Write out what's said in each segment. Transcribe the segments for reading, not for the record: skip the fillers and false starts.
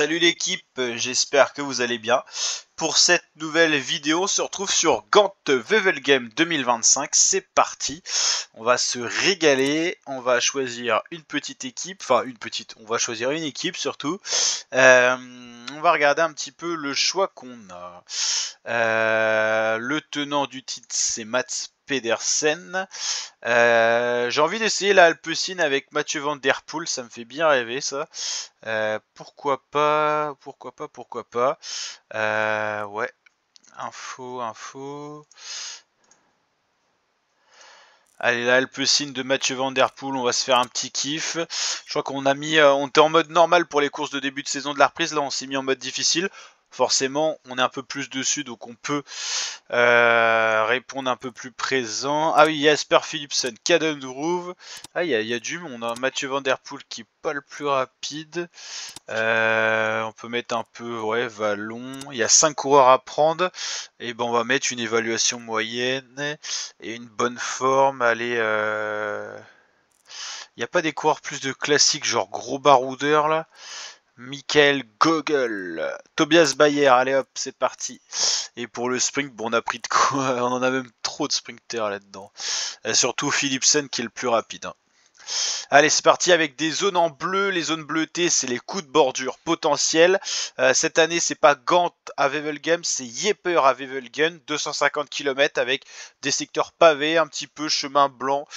Salut l'équipe, j'espère que vous allez bien. Pour cette nouvelle vidéo, on se retrouve sur Gant Wevelgem 2025, c'est parti. On va se régaler, on va choisir une petite équipe, on va choisir une équipe surtout. On va regarder un petit peu le choix qu'on a. Le tenant du titre, c'est Mats Pedersen. J'ai envie d'essayer la Alpecin avec Mathieu Van Der Poel, ça me fait bien rêver ça. Pourquoi pas. Ouais, info. Allez, la Alpecin de Mathieu Van Der Poel, on va se faire un petit kiff. Je crois qu'on a mis, on était en mode normal pour les courses de début de saison de la reprise, là on s'est mis en mode difficile. Forcément, on est un peu plus dessus, donc on peut répondre un peu plus présent. Ah oui, Jasper Philipsen, Caden Groove. Ah, il y a du monde. On a Mathieu Van Der Poel qui est pas le plus rapide. On peut mettre un peu, ouais, Vallon. Il y a 5 coureurs à prendre. Et ben, on va mettre une évaluation moyenne et une bonne forme. Allez, il n'y a pas des coureurs plus de classiques, genre gros baroudeur là. Michael Gogel, Tobias Bayer, allez hop, c'est parti. Et pour le sprint, bon, on a pris de quoi, on en a même trop de sprinters là-dedans. Surtout Philipsen qui est le plus rapide. Hein. Allez, c'est parti avec des zones en bleu. Les zones bleutées, c'est les coups de bordure potentiels. Cette année, c'est pas Gant à Wevelgem, c'est Yepper à Wevelgem, 250 km avec des secteurs pavés, un petit peu chemin blanc.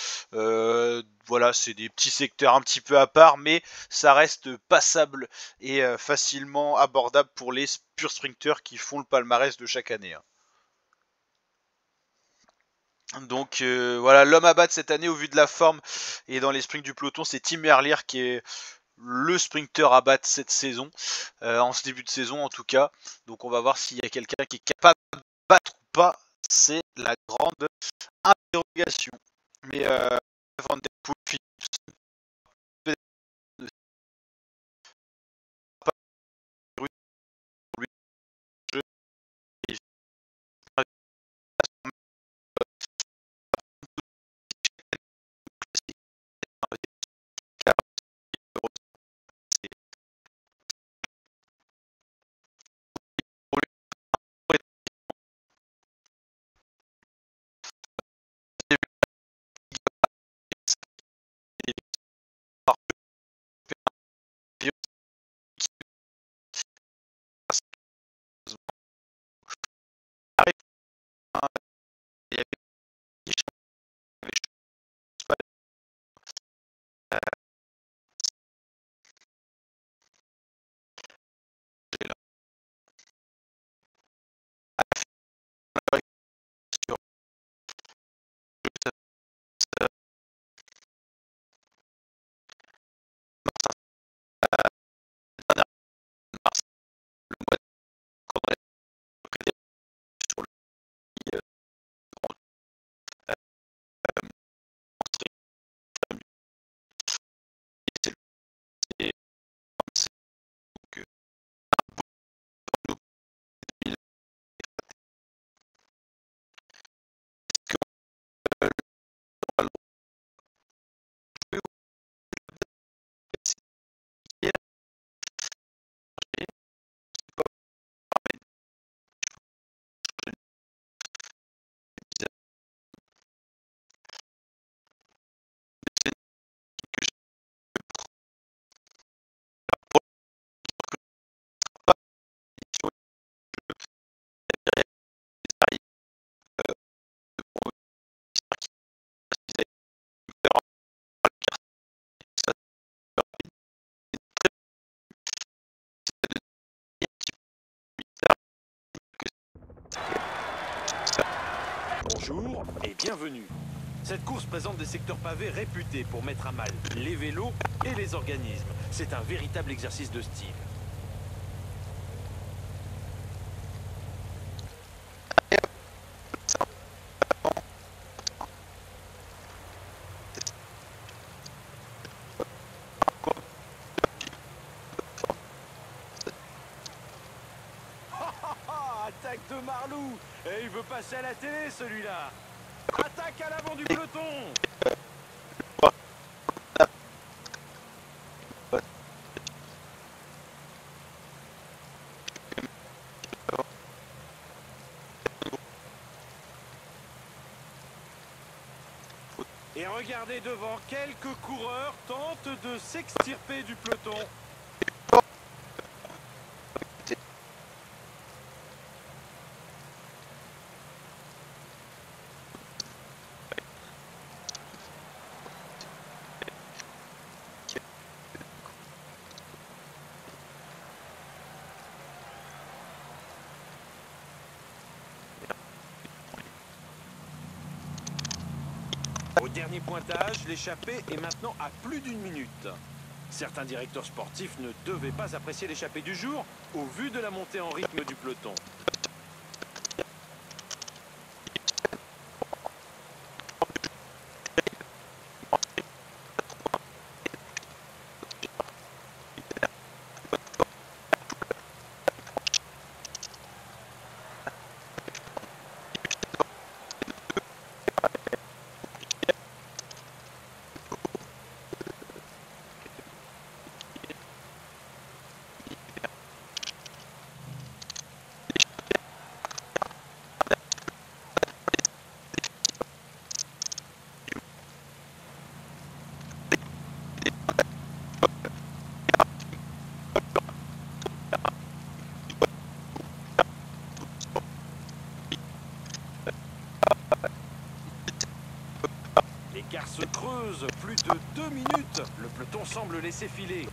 Voilà, c'est des petits secteurs un petit peu à part, mais ça reste passable et facilement abordable pour les purs sprinters qui font le palmarès de chaque année. Hein. Donc voilà, l'homme à battre cette année au vu de la forme et dans les sprints du peloton, c'est Tim Merlier qui est le sprinter à battre cette saison, en ce début de saison en tout cas. Donc on va voir s'il y a quelqu'un qui est capable de battre ou pas, c'est la grande interrogation. Mais Van Der Poel, Philipsen, Bonjour et bienvenue. Cette course présente des secteurs pavés réputés pour mettre à mal les vélos et les organismes. C'est un véritable exercice de style. Attaque de Marlou. Et il veut passer à la télé celui-là. Attaque à l'avant du peloton. Et regardez devant, quelques coureurs tentent de s'extirper du peloton. Au dernier pointage, l'échappée est maintenant à plus d'une minute. Certains directeurs sportifs ne devaient pas apprécier l'échappée du jour au vu de la montée en rythme du peloton. L'écart se creuse, plus de 2 minutes. Le peloton semble laisser filer.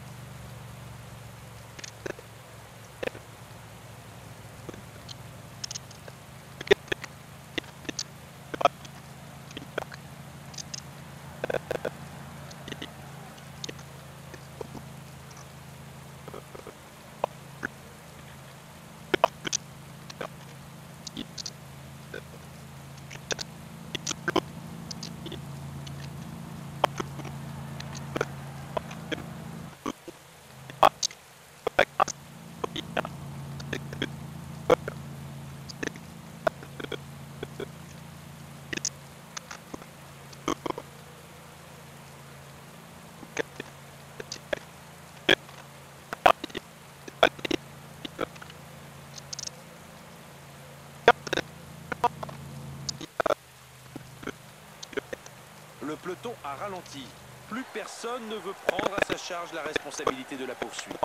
Le peloton a ralenti. Plus personne ne veut prendre à sa charge la responsabilité de la poursuite.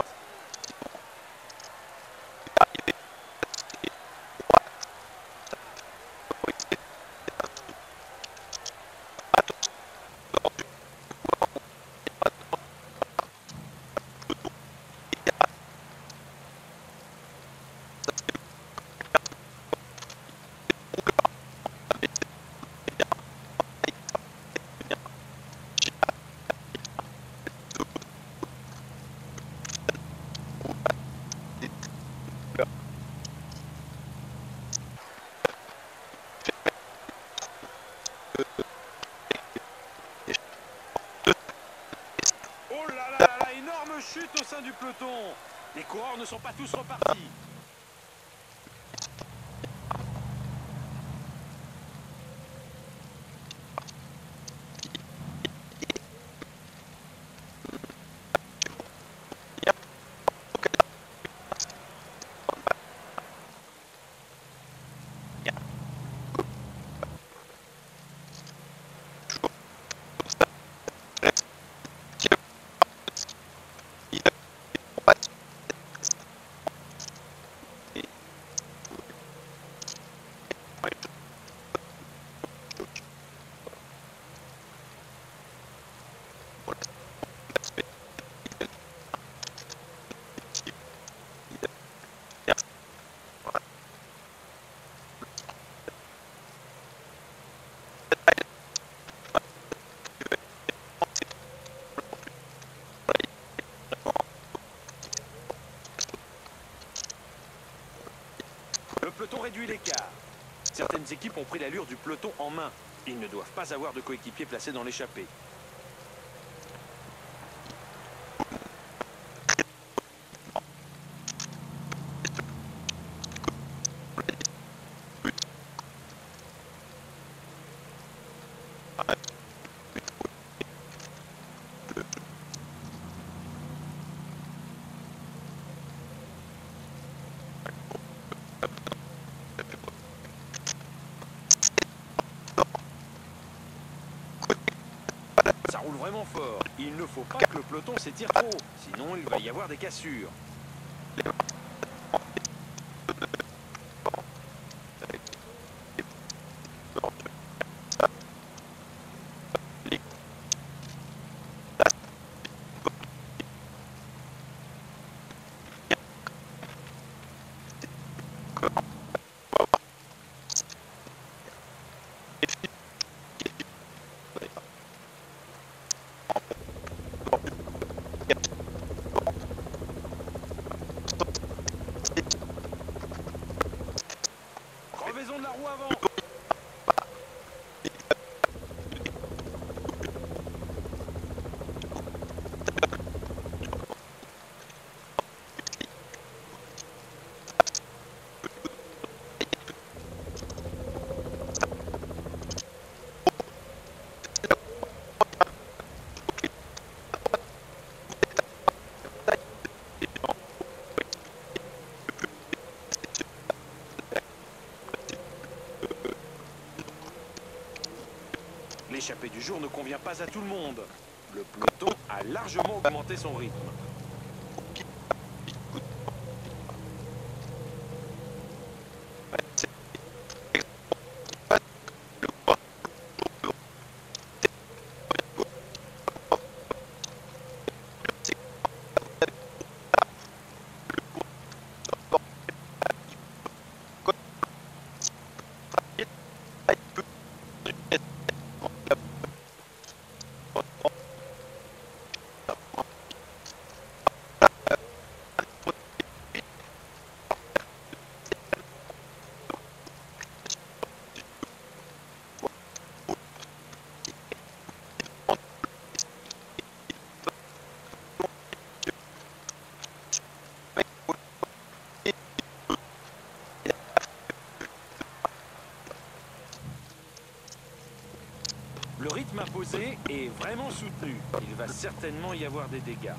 Oh là là là là, énorme chute au sein du peloton. Les coureurs ne sont pas tous repartis. Le peloton réduit l'écart. Certaines équipes ont pris l'allure du peloton en main. Ils ne doivent pas avoir de coéquipiers placés dans l'échappée. Ça roule vraiment fort. Il ne faut pas que le peloton s'étire trop, sinon il va y avoir des cassures. Crevaison de la roue avant. L'échappée du jour ne convient pas à tout le monde. Le peloton a largement augmenté son rythme. Le rythme imposé est vraiment soutenu. Il va certainement y avoir des dégâts.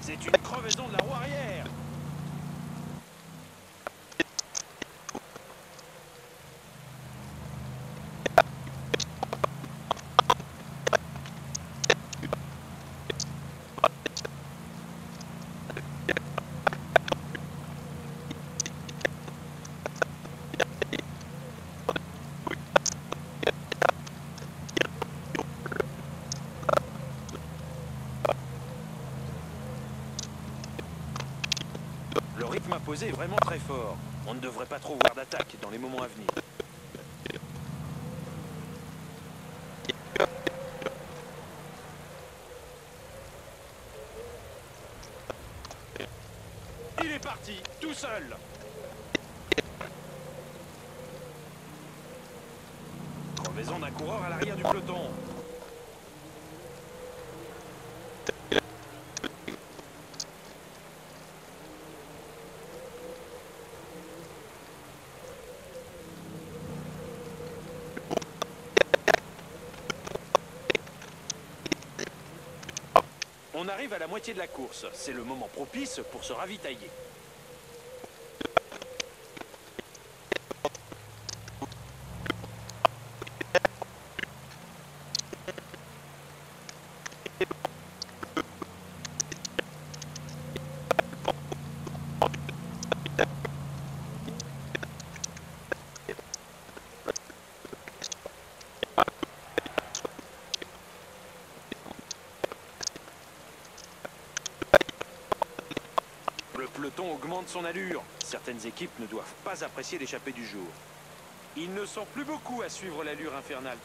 C'est une crevaison de la roue arrière. Le rythme imposé est vraiment très fort. On ne devrait pas trop voir d'attaque dans les moments à venir. Il est parti, tout seul. Crevaison d'un coureur à l'arrière du peloton. On arrive à la moitié de la course. C'est le moment propice pour se ravitailler. son allure. Certaines équipes ne doivent pas apprécier l'échappée du jour. Ils ne sont plus beaucoup à suivre l'allure infernale.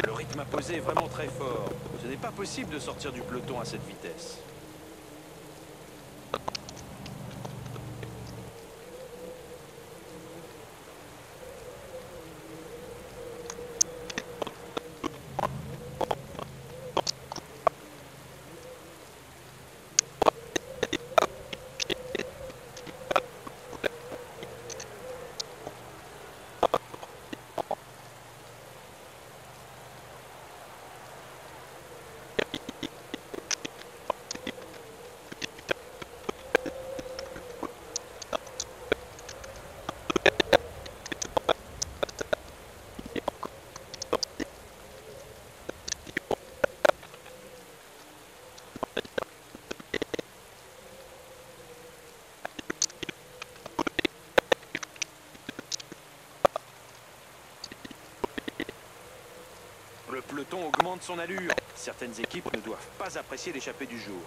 Le rythme imposé est vraiment très fort. Ce n'est pas possible de sortir du peloton à cette vitesse. Le peloton augmente son allure. Certaines équipes ne doivent pas apprécier l'échappée du jour.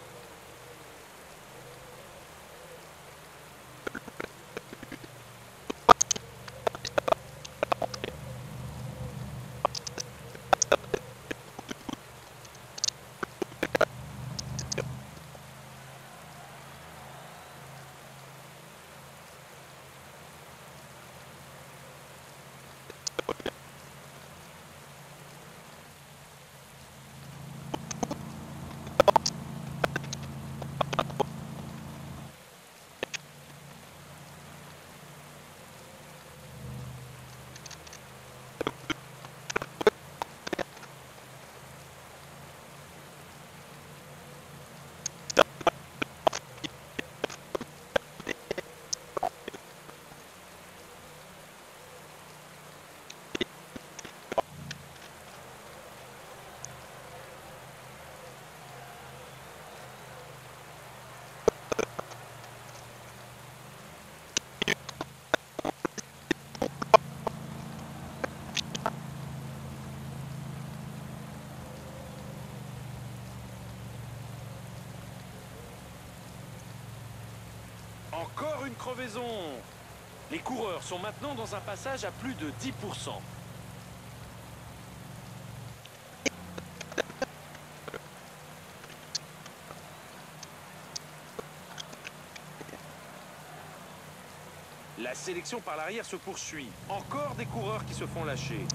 Encore une crevaison. Les coureurs sont maintenant dans un passage à plus de 10%. La sélection par l'arrière se poursuit. Encore des coureurs qui se font lâcher.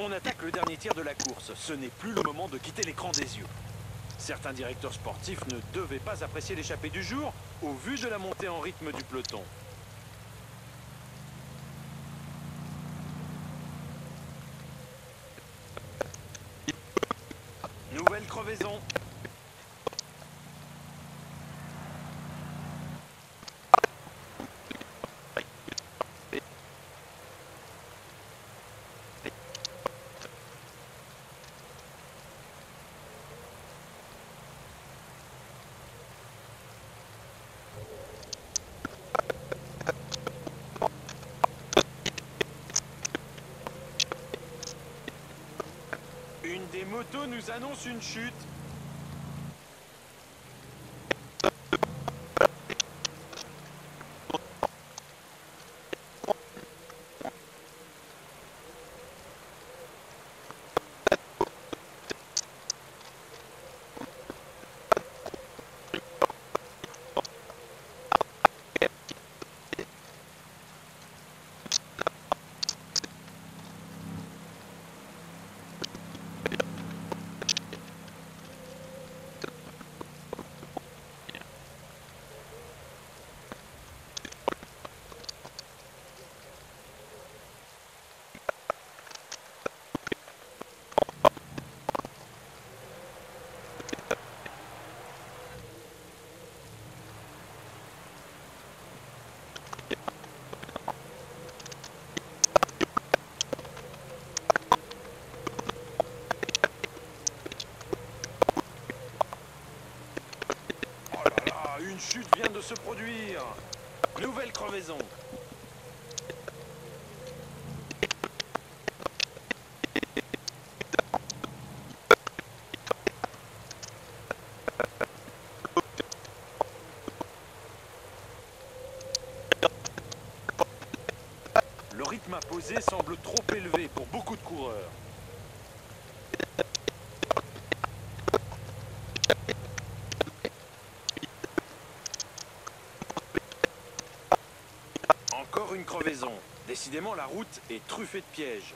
On attaque le dernier tiers de la course. Ce n'est plus le moment de quitter l'écran des yeux. Certains directeurs sportifs ne devaient pas apprécier l'échappée du jour au vu de la montée en rythme du peloton. Nouvelle crevaison. Une des motos nous annoncent une chute. Une chute vient de se produire. Nouvelle crevaison. Le rythme imposé semble trop élevé pour beaucoup de coureurs. Encore une crevaison. Décidément, la route est truffée de pièges.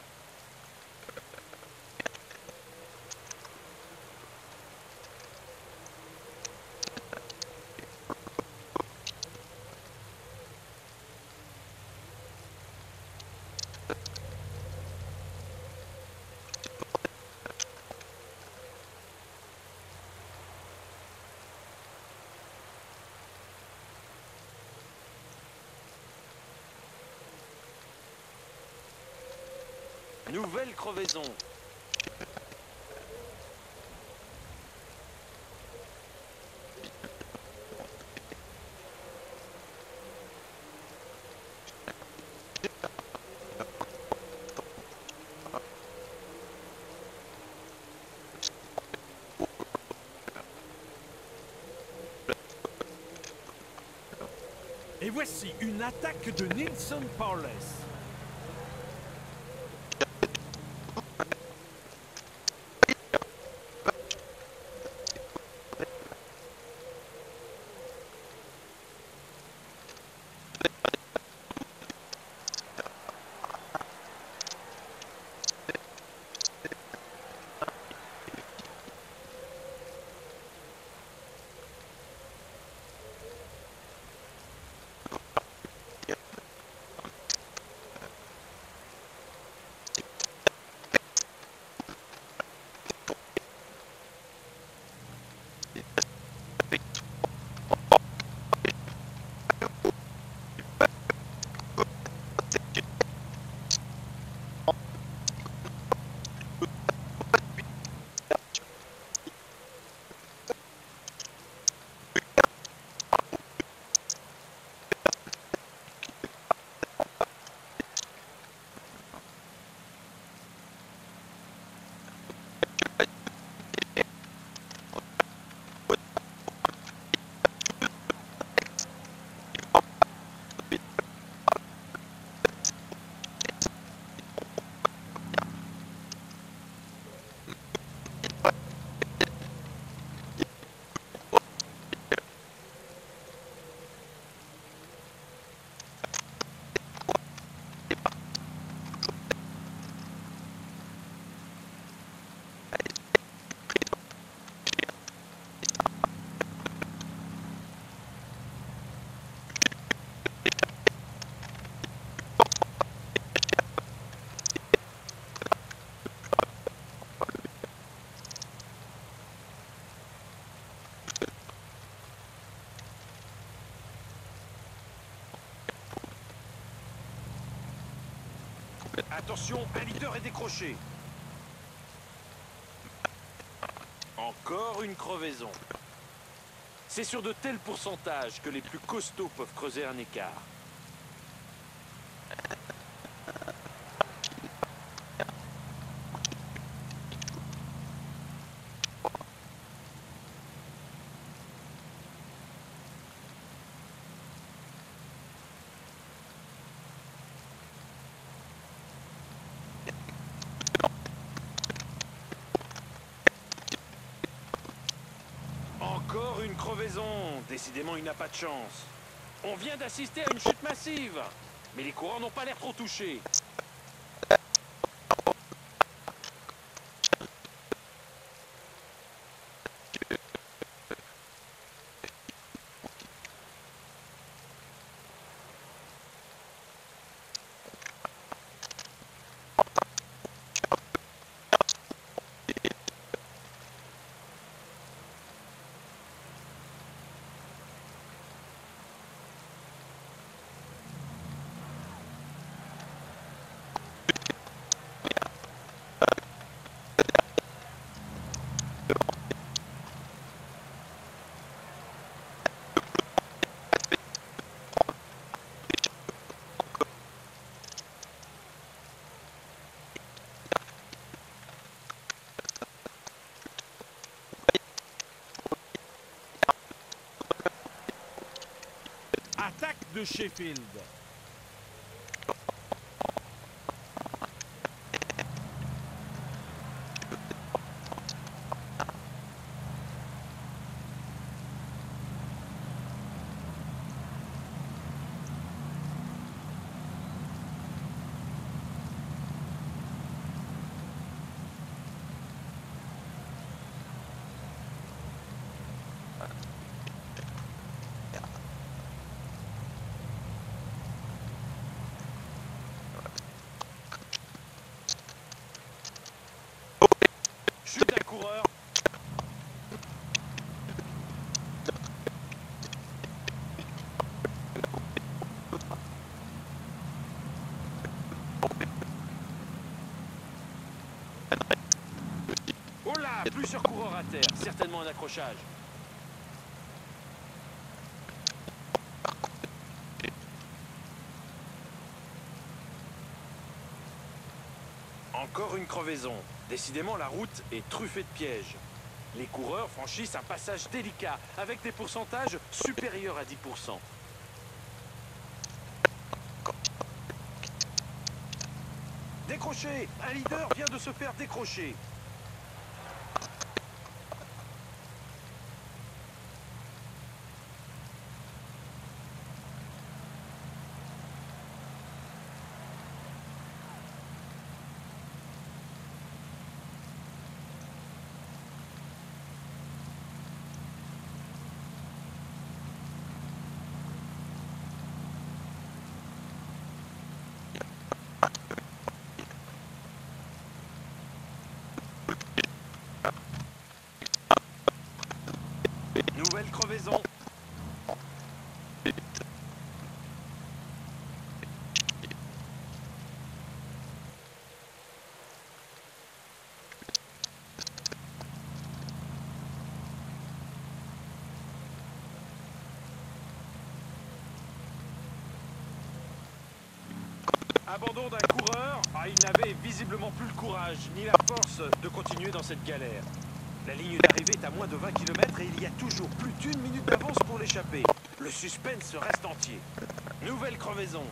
Nouvelle crevaison. Et voici une attaque de Nilsson Paulus. Attention, un leader est décroché. Encore une crevaison. C'est sur de tels pourcentages que les plus costauds peuvent creuser un écart. Encore une crevaison. Décidément, il n'a pas de chance. On vient d'assister à une chute massive. Mais les coureurs n'ont pas l'air trop touchés. Attaque de Sheffield. Chute d'un coureur. Oh là, plusieurs coureurs à terre. Certainement un accrochage. Encore une crevaison. Décidément, la route est truffée de pièges. Les coureurs franchissent un passage délicat, avec des pourcentages supérieurs à 10%. Décroché! Un leader vient de se faire décrocher. Nouvelle crevaison. Abandon d'un coureur. Il n'avait visiblement plus le courage ni la force de continuer dans cette galère. La ligne d'arrivée est à moins de 20 km et il y a toujours plus d'une minute d'avance pour l'échapper. Le suspense reste entier. Nouvelle crevaison.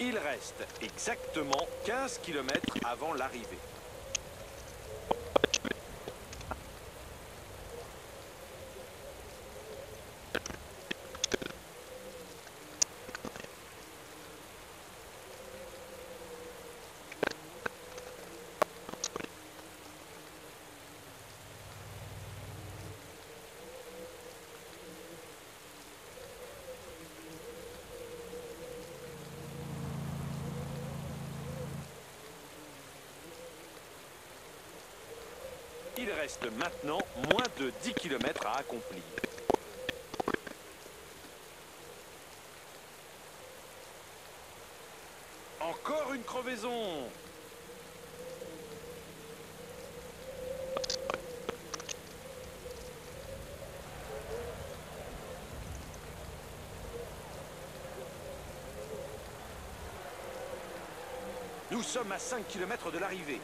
Il reste exactement 15 km avant l'arrivée. Il reste maintenant moins de 10 km à accomplir. Encore une crevaison. Nous sommes à 5 km de l'arrivée.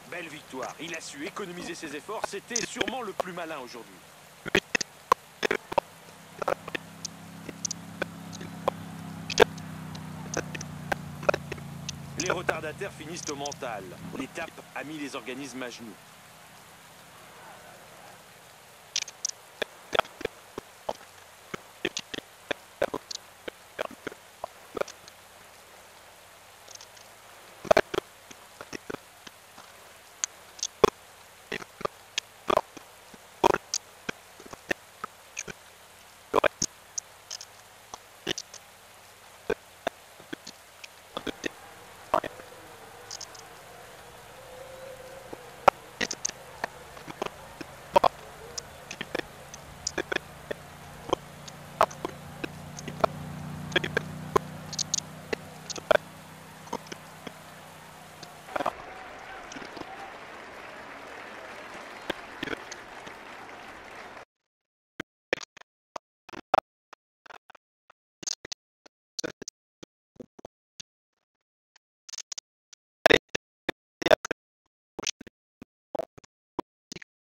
Belle victoire. Il a su économiser ses efforts. C'était sûrement le plus malin aujourd'hui. Les retardataires finissent au mental. L'étape a mis les organismes à genoux.